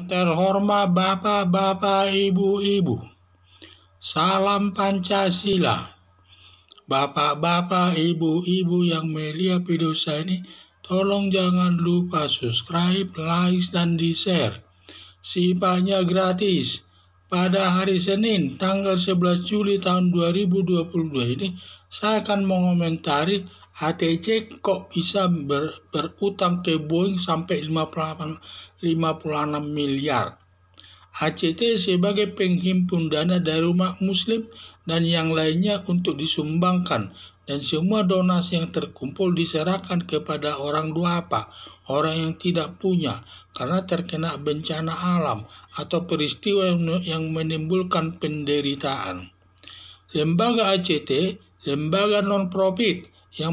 Yang terhormat Bapak-bapak, Ibu-ibu, salam Pancasila. Bapak-bapak, Ibu-ibu yang melihat video saya ini, tolong jangan lupa subscribe, like, dan di-share. Sifatnya gratis. Pada hari Senin, tanggal 11 Juli tahun 2022 ini, saya akan mengomentari ATC kok bisa berutang ke Boeing sampai 56 miliar. ACT sebagai penghimpun dana dari umat muslim dan yang lainnya untuk disumbangkan, dan semua donasi yang terkumpul diserahkan kepada orang duafa, orang yang tidak punya karena terkena bencana alam atau peristiwa yang menimbulkan penderitaan. Lembaga ACT, lembaga non-profit yang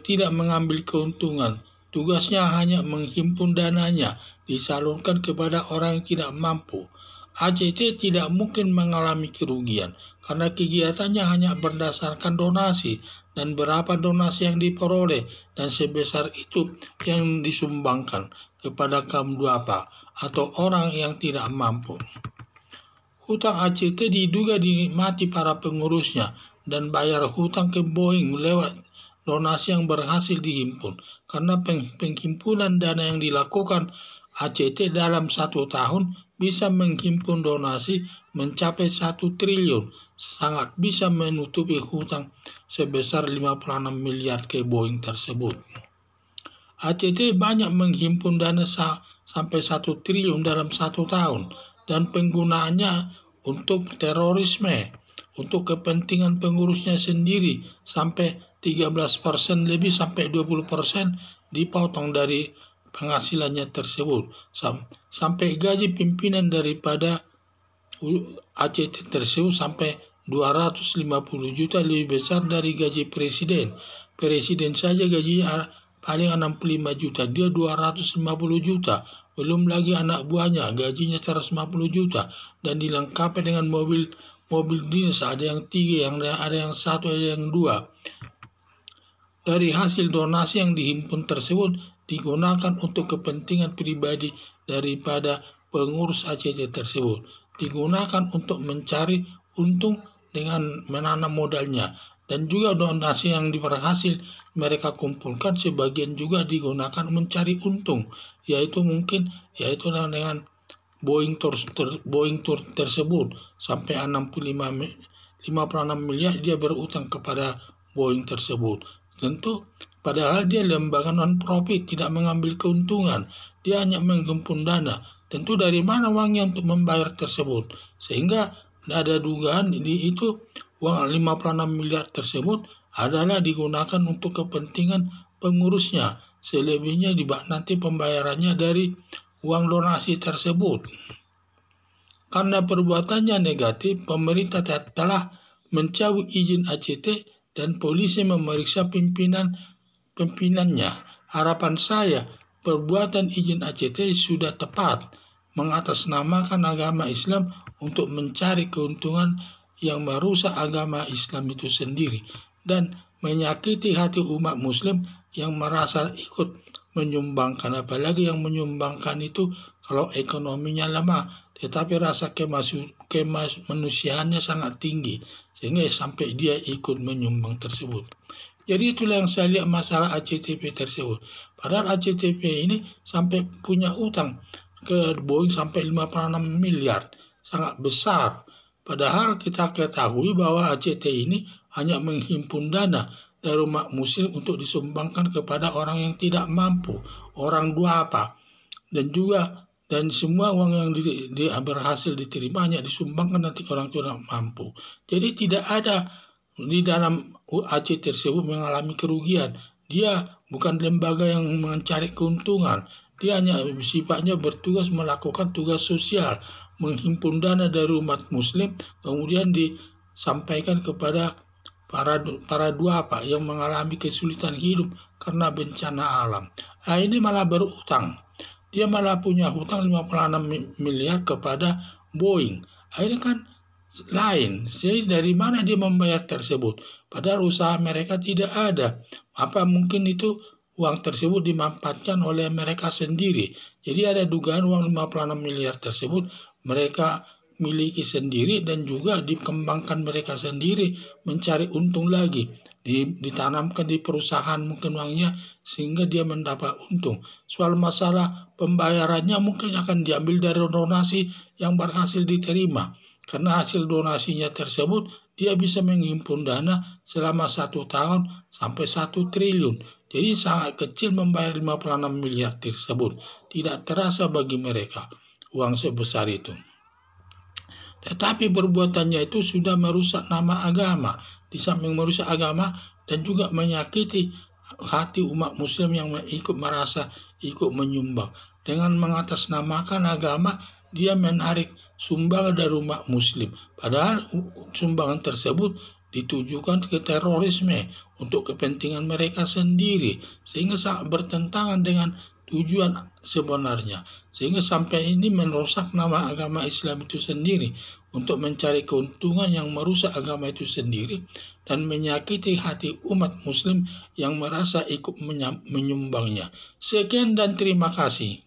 tidak mengambil keuntungan. Tugasnya hanya menghimpun dananya, disalurkan kepada orang yang tidak mampu. ACT tidak mungkin mengalami kerugian, karena kegiatannya hanya berdasarkan donasi, dan berapa donasi yang diperoleh, dan sebesar itu yang disumbangkan kepada kaum duafa atau orang yang tidak mampu. Hutang ACT diduga dinikmati para pengurusnya, dan bayar hutang ke Boeing lewat donasi yang berhasil dihimpun, karena penghimpunan dana yang dilakukan ACT dalam 1 tahun bisa menghimpun donasi mencapai 1 triliun, sangat bisa menutupi hutang sebesar 56 miliar ke Boeing tersebut. ACT banyak menghimpun dana sampai 1 triliun dalam 1 tahun, dan penggunaannya untuk terorisme, untuk kepentingan pengurusnya sendiri, sampai 13% lebih sampai 20% dipotong dari penghasilannya tersebut, sampai gaji pimpinan daripada ACT tersebut sampai 250 juta lebih besar dari gaji presiden. Presiden saja gajinya paling 65 juta, dia 250 juta. Belum lagi anak buahnya gajinya 150 juta, dan dilengkapi dengan mobil dinas, ada yang 3, ada yang 1, ada yang 2. Dari hasil donasi yang dihimpun tersebut digunakan untuk kepentingan pribadi daripada pengurus ACT tersebut. Digunakan untuk mencari untung dengan menanam modalnya, dan juga donasi yang berhasil mereka kumpulkan sebagian juga digunakan mencari untung, yaitu dengan Boeing Tour tersebut sampai 56 miliar dia berutang kepada Boeing tersebut. Tentu padahal dia lembaga non-profit, tidak mengambil keuntungan, dia hanya menghimpun dana. Tentu dari mana uangnya untuk membayar tersebut, sehingga ada dugaan itu uang 56 miliar tersebut adalah digunakan untuk kepentingan pengurusnya. Selebihnya nanti pembayarannya dari uang donasi tersebut. Karena perbuatannya negatif, pemerintah telah mencabut izin ACT dan polisi memeriksa pimpinannya. Harapan saya, perbuatan izin ACT sudah tepat, mengatasnamakan agama Islam untuk mencari keuntungan yang merusak agama Islam itu sendiri, dan menyakiti hati umat muslim yang merasa ikut menyumbangkan, apalagi yang menyumbangkan itu kalau ekonominya lemah, tetapi rasa kemanusiaannya sangat tinggi, sehingga sampai dia ikut menyumbang tersebut. Jadi itulah yang saya lihat masalah ACTP tersebut. Padahal ACTP ini sampai punya utang ke Boeing sampai 56 miliar, sangat besar. Padahal kita ketahui bahwa ACT ini hanya menghimpun dana dari umat muslim untuk disumbangkan kepada orang yang tidak mampu, orang duafa, dan semua uang yang berhasil diterimanya disumbangkan nanti ke orang tidak mampu. Jadi tidak ada di dalam ACT tersebut mengalami kerugian. Dia bukan lembaga yang mencari keuntungan. Dia hanya sifatnya bertugas melakukan tugas sosial, menghimpun dana dari umat muslim, kemudian disampaikan kepada para duafa yang mengalami kesulitan hidup karena bencana alam. Nah, ini malah berutang. Dia malah punya hutang 56 miliar kepada Boeing. Ini kan lain. Jadi dari mana dia membayar tersebut? Padahal usaha mereka tidak ada. Apa mungkin itu uang tersebut dimanfaatkan oleh mereka sendiri. Jadi ada dugaan uang 56 miliar tersebut mereka miliki sendiri dan juga dikembangkan mereka sendiri, mencari untung lagi, ditanamkan di perusahaan mungkin uangnya sehingga dia mendapat untung. Soal masalah pembayarannya mungkin akan diambil dari donasi yang berhasil diterima, karena hasil donasinya tersebut dia bisa menghimpun dana selama 1 tahun sampai 1 triliun. Jadi sangat kecil membayar 56 miliar tersebut. Tidak terasa bagi mereka uang sebesar itu. Tetapi perbuatannya itu sudah merusak nama agama. Di samping merusak agama dan juga menyakiti hati umat muslim yang ikut menyumbang. Dengan mengatasnamakan agama, dia menarik sumbangan dari umat muslim. Padahal sumbangan tersebut ditujukan ke terorisme untuk kepentingan mereka sendiri. Sehingga sangat bertentangan dengan tujuan sebenarnya. Sehingga sampai ini merusak nama agama Islam itu sendiri untuk mencari keuntungan yang merusak agama itu sendiri dan menyakiti hati umat muslim yang merasa ikut menyumbangnya. Sekian dan terima kasih.